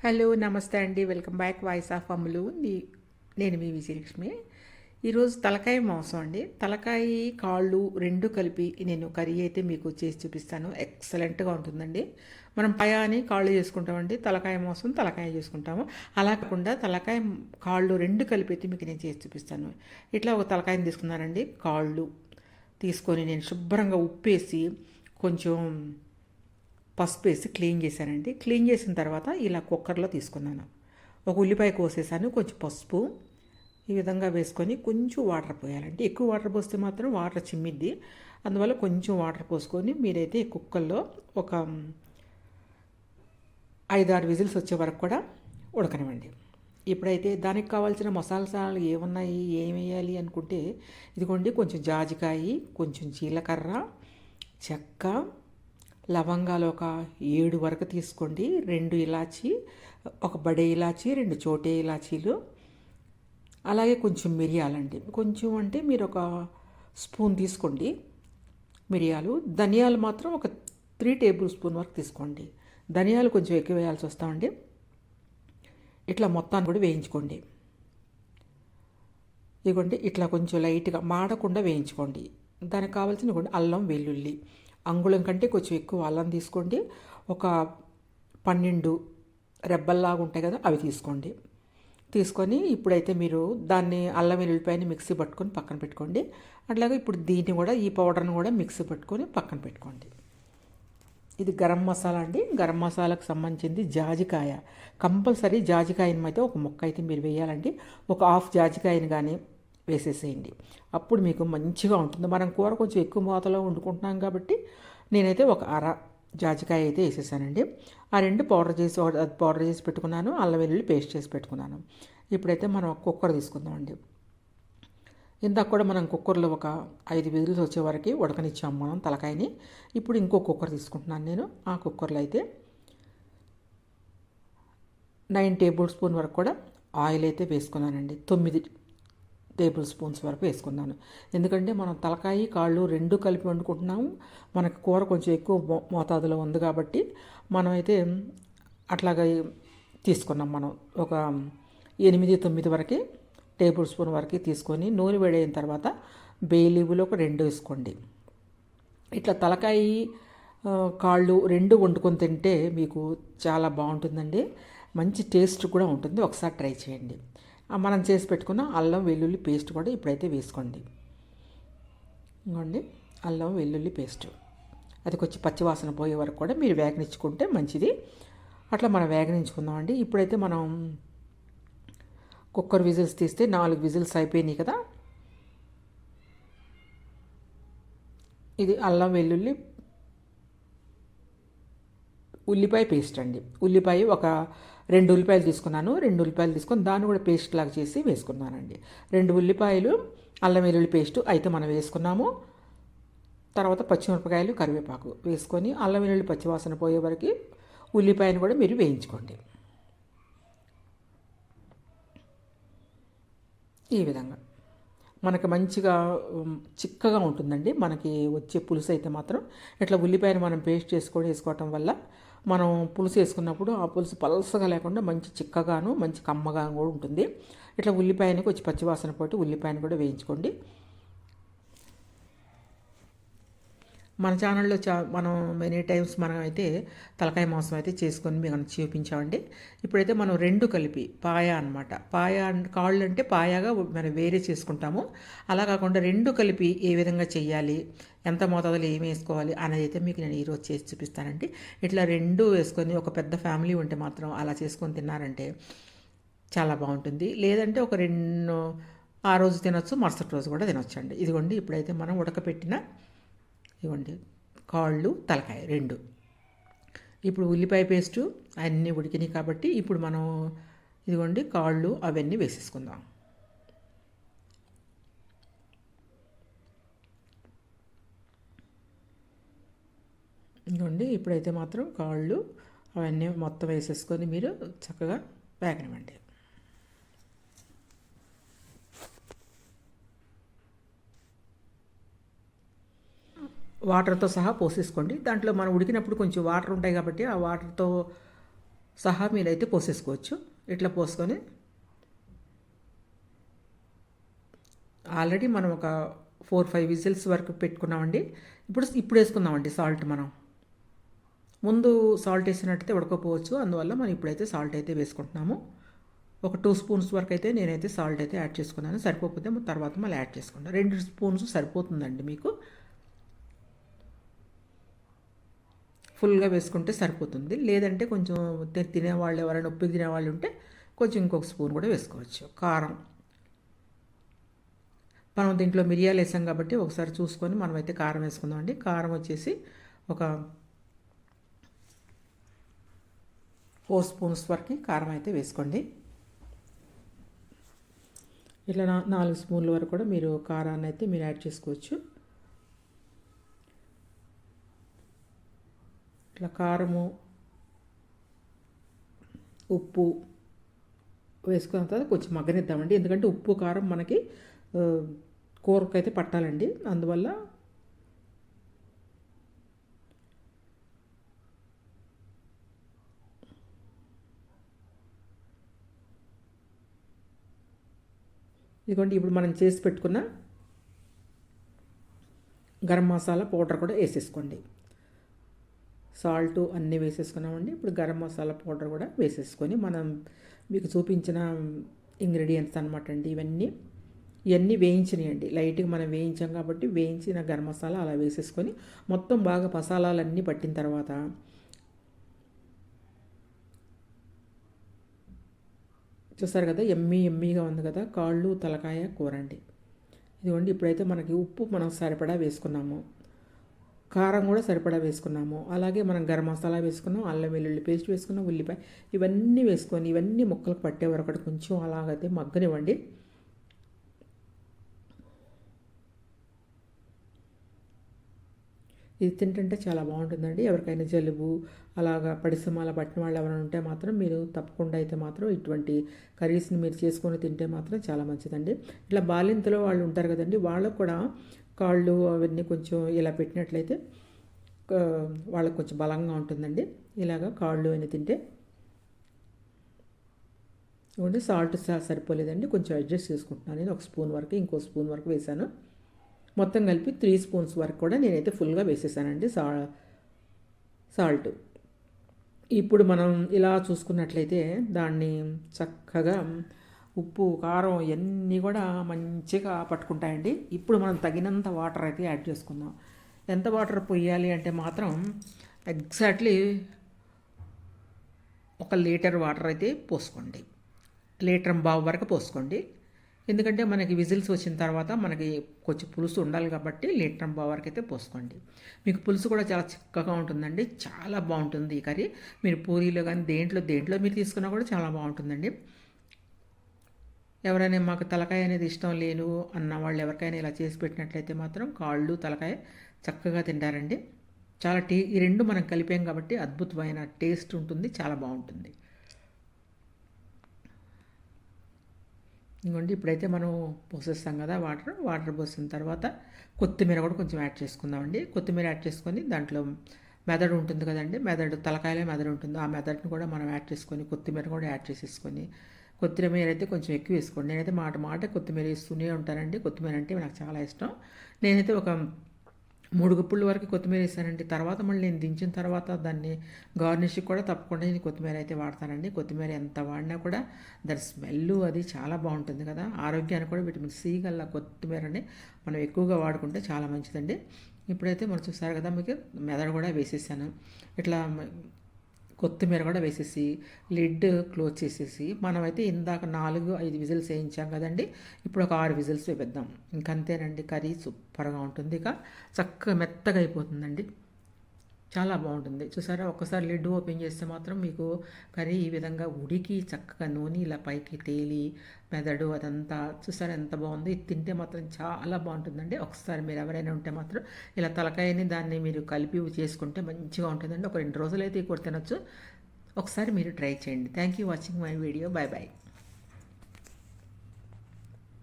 Hello నమస్తే అండి. Welcome back voice of అమ్ములు. నేను మీ విజయలక్ష్మి. ఈరోజు తలకాయ మాంసం అండి. తలకాయ కాళ్ళు రెండు కలిపి నేను కర్రీ అయితే మీకు చేసి చూపిస్తాను. ఎక్సలెంట్గా ఉంటుందండి. మనం పయాని కాళ్ళు చేసుకుంటామండి, తలకాయ మాంసం తలకాయ చేసుకుంటాము. అలా కాకుండా తలకాయ కాళ్ళు రెండు కలిపి అయితే మీకు నేను చేసి చూపిస్తాను. ఇట్లా ఒక తలకాయని తీసుకున్నానండి. కాళ్ళు తీసుకొని నేను శుభ్రంగా ఉప్పేసి కొంచెం పసుపు వేసి క్లీన్ చేశానండి. క్లీన్ చేసిన తర్వాత ఇలా కుక్కర్లో తీసుకున్నాను. ఒక ఉల్లిపాయ కోసేసాను, కొంచెం పసుపు ఈ విధంగా వేసుకొని కొంచెం వాటర్ పోయాలండి. ఎక్కువ వాటర్ పోస్తే మాత్రం వాటర్ చిమ్మిద్ది. అందువల్ల కొంచెం వాటర్ పోసుకొని మీరైతే కుక్కర్లో ఒక 5-6 విజిల్స్ వచ్చే వరకు కూడా ఉడకనివ్వండి. ఇప్పుడైతే దానికి కావాల్సిన మసాలాలు ఏమున్నాయి, ఏం వేయాలి అనుకుంటే ఇదిగోండి, కొంచెం జాజికాయ, కొంచెం జీలకర్ర, చెక్క, లవంగాలు ఒక 7 వరకు తీసుకోండి. 2 ఇలాచీ, ఒక బడే ఇలాచీ, 2 చోటే ఇలాచీలు, అలాగే కొంచెం మిరియాలండి. కొంచెం అంటే మీరు ఒక స్పూన్ తీసుకోండి మిరియాలు. ధనియాలు మాత్రం ఒక 3 టేబుల్ స్పూన్ వరకు తీసుకోండి. ధనియాలు కొంచెం ఎక్కువ వేయాల్సి వస్తామండి. ఇట్లా మొత్తాన్ని కూడా వేయించుకోండి. ఇదిగోండి, ఇట్లా కొంచెం లైట్గా మాడకుండా వేయించుకోండి. దానికి కావాల్సిన అల్లం వెల్లుల్లి అంగుళం కంటే కొంచెం ఎక్కువ అల్లం తీసుకోండి. ఒక 12 రెబ్బల్లాగా ఉంటాయి కదా, అవి తీసుకోండి. తీసుకొని ఇప్పుడైతే మీరు దాన్ని అల్లం వెల్లుల్లిపాయని మిక్సీ పట్టుకొని పక్కన పెట్టుకోండి. అట్లాగే ఇప్పుడు దీన్ని కూడా, ఈ పౌడర్ని కూడా మిక్సీ పట్టుకొని పక్కన పెట్టుకోండి. ఇది గరం మసాలా అండి. గరం మసాలాకు సంబంధించింది జాజికాయ. కంపల్సరీ జాజికాయని అయితే ఒక ముక్క అయితే మీరు వేయాలండి. ఒక హాఫ్ జాజికాయని కానీ వేసేసేయండి. అప్పుడు మీకు మంచిగా ఉంటుంది. మనం కూర కొంచెం ఎక్కువ మోతాదులో వండుకుంటున్నాం కాబట్టి నేనైతే ఒక అర జాజికాయ అయితే వేసేసానండి. ఆ 2 పౌడర్ చేసి పెట్టుకున్నాను. అల్లం వెల్లుల్లి పేస్ట్ చేసి పెట్టుకున్నాను. ఇప్పుడైతే మనం కుక్కర్ తీసుకుందామండి. ఇందాక కూడా మనం కుక్కర్లో ఒక 5 విజిల్స్ వచ్చే వరకు ఉడకనిచ్చాము మనం తలకాయని. ఇప్పుడు ఇంకో కుక్కర్ తీసుకుంటున్నాను నేను. ఆ కుక్కర్లో అయితే 9 టేబుల్ స్పూన్ వరకు కూడా ఆయిల్ అయితే వేసుకున్నానండి. 9 టేబుల్ స్పూన్స్ వరకు వేసుకున్నాను. ఎందుకంటే మనం తలకాయ కాళ్ళు రెండు కలిపి వండుకుంటున్నాము. మనకు కూర కొంచెం ఎక్కువ మోతాదులో ఉంది కాబట్టి మనమైతే అట్లాగా తీసుకున్నాం. మనం ఒక 8-9 వరకు టేబుల్ స్పూన్ వరకు తీసుకొని నూనె వేడైన తర్వాత బే లీవులు ఒక 2 వేసుకోండి. ఇట్లా తలకాయ కాళ్ళు రెండు వండుకొని తింటే మీకు చాలా బాగుంటుందండి. మంచి టేస్ట్ కూడా ఉంటుంది. ఒకసారి ట్రై చేయండి. మనం చేసి పెట్టుకున్న అల్లం వెల్లుల్లి పేస్ట్ కూడా ఇప్పుడైతే వేసుకోండి. ఇంకోండి, అల్లం వెల్లుల్లి పేస్ట్ అది కొంచెం పచ్చివాసన పోయే వరకు కూడా మీరు వేగనించుకుంటే మంచిది. అట్లా మనం వేగనించుకుందామండి. ఇప్పుడైతే మనం కుక్కర్ విజిల్స్ తీస్తే 4 విజిల్స్ అయిపోయినాయి కదా. ఇది అల్లం వెల్లుల్లి ఉల్లిపాయ పేస్ట్ అండి. ఉల్లిపాయ ఒక 2 ఉల్లిపాయలు తీసుకున్నాను. 2 ఉల్లిపాయలు తీసుకొని దాన్ని కూడా పేస్ట్ లాగా చేసి వేసుకున్నానండి. 2 ఉల్లిపాయలు అల్లం వెల్లుల్లి పేస్ట్ అయితే మనం వేసుకున్నాము. తర్వాత పచ్చిమిరపకాయలు, కరివేపాకు వేసుకొని అల్లం వెల్లుల్లి పచ్చివాసన పోయే వరకు ఉల్లిపాయను కూడా మీరు వేయించుకోండి. ఈ విధంగా మనకు మంచిగా చిక్కగా ఉంటుందండి. మనకి వచ్చే పులుసు అయితే మాత్రం ఇట్లా ఉల్లిపాయను మనం పేస్ట్ చేసుకొని వేసుకోవటం వల్ల మనం పులుసు వేసుకున్నప్పుడు ఆ పులుసు పలసగా లేకుండా మంచి చిక్కగాను మంచి కమ్మగా కూడా ఉంటుంది. ఇట్లా ఉల్లిపాయని కొంచెం పచ్చివాసన పోటీ ఉల్లిపాయను కూడా వేయించుకోండి. మన ఛానల్లో మనం మెనీ టైమ్స్ మనం అయితే తలకాయ మాంసం అయితే చేసుకొని మీకు చూపించామండి. ఇప్పుడైతే మనం రెండు కలిపి పాయ అనమాట. పాయ కాళ్ళు అంటే పాయగా మనం వేరే చేసుకుంటాము. అలా కాకుండా రెండు కలిపి ఏ విధంగా చేయాలి, ఎంత మోతాదులో ఏమి వేసుకోవాలి అనేది అయితే మీకు నేను ఈరోజు చేసి చూపిస్తానండి. ఇట్లా రెండు వేసుకొని ఒక పెద్ద ఫ్యామిలీ ఉంటే మాత్రం అలా చేసుకొని తిన్నారంటే చాలా బాగుంటుంది. లేదంటే ఒక 2 ఆ రోజు తినొచ్చు, మరుసటి రోజు కూడా తినొచ్చండి. ఇదిగోండి, ఇప్పుడైతే మనం ఉడకపెట్టిన ఇవ్వండి కాళ్ళు తలకాయ రెండు. ఇప్పుడు ఉల్లిపాయ పేస్టు అన్నీ ఉడికినాయి కాబట్టి ఇప్పుడు మనం ఇదిగోండి కాళ్ళు అవన్నీ వేసేసుకుందాం. ఇదిగోండి, ఇప్పుడైతే మాత్రం కాళ్ళు అవన్నీ మొత్తం వేసేసుకొని మీరు చక్కగా వేగనివ్వండి. వాటర్తో సహా పోసేసుకోండి. దాంట్లో మనం ఉడికినప్పుడు కొంచెం వాటర్ ఉంటాయి కాబట్టి ఆ వాటర్తో సహా మీరైతే పోసేసుకోవచ్చు. ఇట్లా పోసుకొని ఆల్రెడీ మనం ఒక 4-5 విజిల్స్ వరకు పెట్టుకున్నామండి. ఇప్పుడు వేసుకుందామండి సాల్ట్ మనం. ముందు సాల్ట్ వేసినట్టయితే ఉడకపోవచ్చు, అందువల్ల మనం ఇప్పుడైతే సాల్ట్ అయితే వేసుకుంటున్నాము. ఒక 2 స్పూన్స్ వరకు అయితే నేనైతే సాల్ట్ అయితే యాడ్ చేసుకున్నాను. సరిపోకపోతే తర్వాత మళ్ళీ యాడ్ చేసుకుంటాను. 2 స్పూన్స్ సరిపోతుందండి మీకు. ఫుల్గా వేసుకుంటే సరిపోతుంది. లేదంటే కొంచెం తినేవాళ్ళు ఎవరైనా ఉప్పు తినేవాళ్ళు ఉంటే కొంచెం ఇంకొక స్పూన్ కూడా వేసుకోవచ్చు. కారం మనం దీంట్లో మిరియాలు వేసాం కాబట్టి ఒకసారి చూసుకొని మనమైతే కారం వేసుకుందామండి. కారం వచ్చేసి ఒక 4 స్పూన్స్ వరకు కారం అయితే వేసుకోండి. ఇట్లా 4 స్పూన్ల వరకు కూడా మీరు కారాన్ని అయితే మీరు యాడ్ చేసుకోవచ్చు. ఇట్లా కారము, ఉప్పు వేసుకున్న తర్వాత కొంచెం మగ్గనిద్దామండి. ఎందుకంటే ఉప్పు కారం మనకి కూరకైతే పట్టాలండి. అందువల్ల ఇదిగోండి, ఇప్పుడు మనం చేసి పెట్టుకున్న గరం మసాలా పౌడర్ కూడా వేసేసుకోండి. సాల్ట్ అన్నీ వేసేసుకున్నామండి. ఇప్పుడు గరం మసాలా పౌడర్ కూడా వేసేసుకొని మనం మీకు చూపించిన ఇంగ్రీడియంట్స్ అనమాట అండి ఇవన్నీ వేయించినాయండి. లైట్గా మనం వేయించాం కాబట్టి వేయించిన గరం మసాలా అలా వేసేసుకొని మొత్తం బాగా మసాలాలన్నీ పట్టిన తర్వాత చూసారు కదా, ఎమ్మీగా ఉంది కదా, కాళ్ళు తలకాయ కూర అండి. ఇదిగోండి, ఇప్పుడైతే మనకి ఉప్పు మనం సరిపడా వేసుకున్నాము, కారం కూడా సరిపడా వేసుకున్నాము, అలాగే మనం గరం మసాలా వేసుకున్నాం, అల్లం వెల్లుల్లి పేస్ట్ వేసుకున్నాం, ఉల్లిపాయ ఇవన్నీ వేసుకొని ఇవన్నీ ముక్కలకు పట్టే వరకు కొంచెం అలాగైతే మగ్గనివ్వండి. ఇది తింటుంటే చాలా బాగుంటుందండి. ఎవరికైనా జలుబు అలాగా పడిసమాల పట్టిన వాళ్ళు ఎవరైనా ఉంటే మాత్రం మీరు తప్పకుండా అయితే మాత్రం ఇటువంటి కర్రీస్ని మీరు చేసుకొని తింటే మాత్రం చాలా మంచిదండి. ఇట్లా బాలింతలో వాళ్ళు ఉంటారు కదండి, వాళ్ళకు కూడా కాళ్ళు అవన్నీ కొంచెం ఇలా పెట్టినట్లయితే వాళ్ళకు కొంచెం బలంగా ఉంటుందండి. ఇలాగ కాళ్ళు అని తింటే. ఇవ్వండి, సాల్ట్ సరిపోలేదండి, కొంచెం అడ్జస్ట్ చేసుకుంటున్నాను. నేను 1 స్పూన్ వరకు ఇంకో స్పూన్ వరకు వేసాను. మొత్తం కలిపి 3 స్పూన్స్ వరకు కూడా నేనైతే ఫుల్గా వేసేసానండి సాల్ట్. ఇప్పుడు మనం ఇలా చూసుకున్నట్లయితే దాన్ని చక్కగా ఉప్పు కారం ఇవన్నీ కూడా మంచిగా పట్టుకుంటాయండి. ఇప్పుడు మనం తగినంత వాటర్ అయితే యాడ్ చేసుకుందాం. ఎంత వాటర్ పోయాలి అంటే మాత్రం ఎగ్జాక్ట్లీ 1 లీటర్ వాటర్ అయితే పోసుకోండి. 1.5 లీటర్ వరకు పోసుకోండి. ఎందుకంటే మనకి విజిల్స్ వచ్చిన తర్వాత మనకి కొంచెం పులుసు ఉండాలి కాబట్టి 1.5 లీటర్ వరకు అయితే పోసుకోండి. మీకు పులుసు కూడా చాలా చిక్కగా ఉంటుందండి, చాలా బాగుంటుంది ఈ కర్రీ. మీరు పూరీలో కానీ దేంట్లో మీరు తీసుకున్నా కూడా చాలా బాగుంటుందండి. ఎవరైనా మాకు తలకాయ అనేది ఇష్టం లేదు అన్న వాళ్ళు ఎవరికైనా ఇలా చేసి పెట్టినట్లయితే మాత్రం కాళ్ళు తలకాయ చక్కగా తింటారండి. చాలా ఈ రెండు మనం కలిపాం కాబట్టి అద్భుతమైన టేస్ట్ ఉంటుంది, చాలా బాగుంటుంది. ఇంకోండి, ఇప్పుడైతే మనం పోసేస్తాం కదా వాటర్ పోసిన తర్వాత కొత్తిమీర కూడా కొంచెం యాడ్ చేసుకుందామండి. కొత్తిమీర యాడ్ చేసుకొని దాంట్లో మెదడు ఉంటుంది కదండి, తలకాయలో మెదడు ఉంటుంది, ఆ మెదడుని కూడా మనం యాడ్ చేసుకొని కొత్తిమీర కూడా యాడ్ చేసేసుకొని, కొత్తిమీర అయితే కొంచెం ఎక్కువ వేసుకోండి. నేనైతే మాట కొత్తిమీర వేస్తూనే ఉంటానండి. కొత్తిమీర అంటే నాకు చాలా ఇష్టం. నేనైతే ఒక 3 గుప్పుల వరకు కొత్తిమీర వేసానండి. తర్వాత మళ్ళీ నేను దించిన తర్వాత దాన్ని గార్నిష్కి కూడా తప్పకుండా నేను కొత్తిమీర అయితే వాడతానండి. కొత్తిమీర ఎంత వాడినా కూడా దాని స్మెల్ అది చాలా బాగుంటుంది కదా. ఆరోగ్యానికి కూడా విటమిన్ సి గల కొత్తిమీరని మనం ఎక్కువగా వాడుకుంటే చాలా మంచిదండి. ఇప్పుడైతే మనం చూసారు కదా, మీకు మెదడు కూడా వేసేసాను. ఇట్లా కొత్తిమీర కూడా వేసేసి లిడ్ క్లోజ్ చేసేసి మనమైతే ఇందాక 4-5 విజిల్స్ వేయించాం కదండి, ఇప్పుడు ఒక 6 విజిల్స్ వేద్దాం. ఇంకంతేనండి, కర్రీ సూపర్గా ఉంటుంది. ఇక చక్కగా మెత్తగా అయిపోతుందండి, చాలా బాగుంటుంది. చూసారా, ఒక్కసారి లిడ్ ఓపెన్ చేస్తే మాత్రం మీకు కర్రీ ఈ విధంగా ఉడికి చక్కగా నూనె ఇలా పైకి తేలి మెదడు అదంతా చూసారా ఎంత బాగుంది. ఇది తింటే మాత్రం చాలా బాగుంటుందండి. ఒకసారి మీరు ఎవరైనా ఉంటే మాత్రం ఇలా తలకాయని దాన్ని మీరు కలిపి చేసుకుంటే మంచిగా ఉంటుందండి. ఒక 2 రోజులు అయితే కూడా తినొచ్చు. ఒకసారి మీరు ట్రై చేయండి. Thank you watching my video. Bye bye.